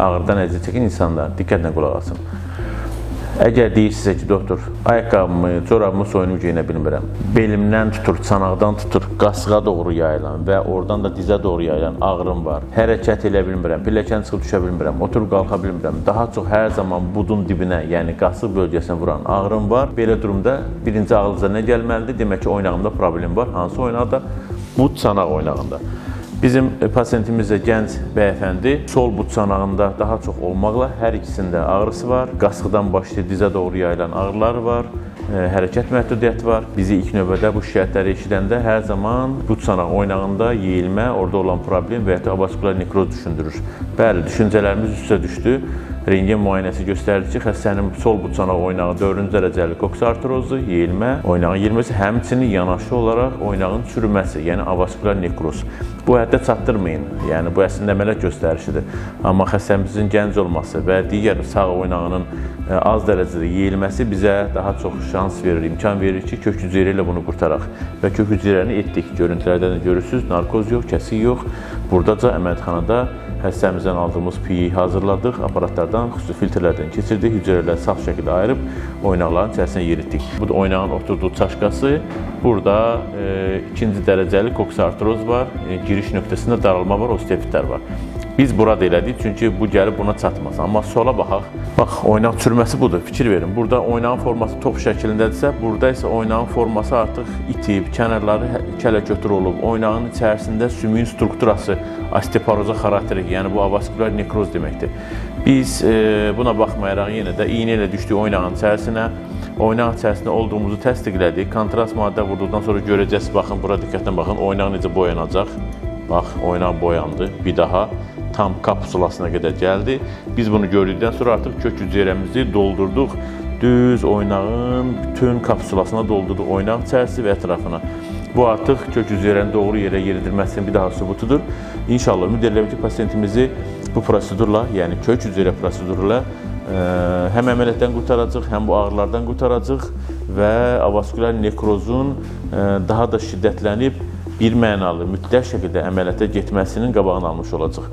ağrıdan əziyyət çəkən insanlar diqqətlə qulaq asın. Əgər deyirsinizsə ki, doktor, ayaqqabımı, corabımı soyunub geyinə bilmirəm, belimdən tutur, çanaqdan tutur, qasığa doğru yayılan və oradan da dizə doğru yayılan ağrım var, hərəkət edə bilmirəm, pilləkən çıxıb düşə bilmirəm, oturub qalxa bilmirəm, daha çox hər zaman budun dibinə, yəni qasıq bölgəsinə vuran ağrım var. Belə durumda birinci ağlınıza nə gəlməlidir? Demək ki, oynağımda problem var. Hansı oynaqda? Bud çanaq oynağında. Bizim pasiyentimiz də gənc bəyəfəndi, sol bud çanağında daha çox olmaqla hər ikisində ağrısı var. Qasıqdan başlayıb dizə doğru yayılan ağrıları var, hərəkət məhdudiyyəti var. Bizi ilk növbədə bu şikayətləri eşidəndə hər zaman bud çanaq oynağında yeyilmə, orada olan problem və ya avaskular nekroz düşündürür. Bəli, düşüncələrimiz üstə düşdü. Rentgen müayinəsi göstərdi ki, xəstənin sol bud çanaq oynağı 4-cü dərəcəli koksartrozdur, yeyilmə, oynağın yeyilməsi, həmçinin yanaşı olaraq oynağın çürüməsi, yəni avaskular nekroz. Bu həddə çatdırmayın, yəni bu əslində əməliyyat göstərişidir. Amma xəstəmizin gənc olması və digər sağ oynağının az dərəcədə yeyilməsi bizə daha çox şans verir, imkan verir ki, kök hüceyrə ilə bunu qurtaraq. Və kök hüceyrəni etdik. Görüntülərdə də görürsünüz, narkoz yox, kəsik yox. Buradaca əməliyyatxanada həstəmizdən aldığımız piyi hazırladıq, aparatlardan, xüsusi filtrlərdən keçirdik, hüceyrələri saf şəkildə ayırıb oynaqların içərisinə yeritdik. Bu da oynağın oturduğu çaşqası. Burada ikinci dərəcəli koksartroz var, giriş nöqtəsində daralma var, osteofitlər var. Biz burada elədik, çünki bu gəlib buna çatmaz. Amma sola baxaq. Bax, oynaq çürüməsi budur, fikir verin. Burada oynağın forması top şəklindədirsə, burada isə oynağın forması artıq itib, kənarları kələ-kötür olub, oynağın içərisində sümüyün strukturası osteoporoza xarakterik, yəni bu avaskular nekroz deməkdir. Biz buna baxmayaraq yenə də iynə ilə düşdük oynağın içərisinə, oynağın içərisində olduğumuzu təsdiqlədik. Kontrast maddə vurduqdan sonra görəcəksiniz, baxın, bura diqqətlə baxın, oynaq necə boyanacaq. Bax, oynaq boyandı, bir daha tam kapsulasına qədər gəldi. Biz bunu gördükdən sonra artıq kök hüceyrəmizi doldurduq. Düz oynağın bütün kapsulasına doldurduq oynaq içərisi və ətrafına. Bu artıq kök hüceyrənin doğru yerə yeridilməsinin bir daha sübutudur. İnşallah ümid edirəm ki, pasiyentimizi bu prosedurla, yəni kök hüceyrə proseduruyla həm əməliyyatdan qurtaracaq, həm bu ağrılardan qurtaracaq və avaskular nekrozun daha da şiddətlənib bir mənalı, mütləq şəkildə əməliyyata getməsinin qabağını almış olacaq.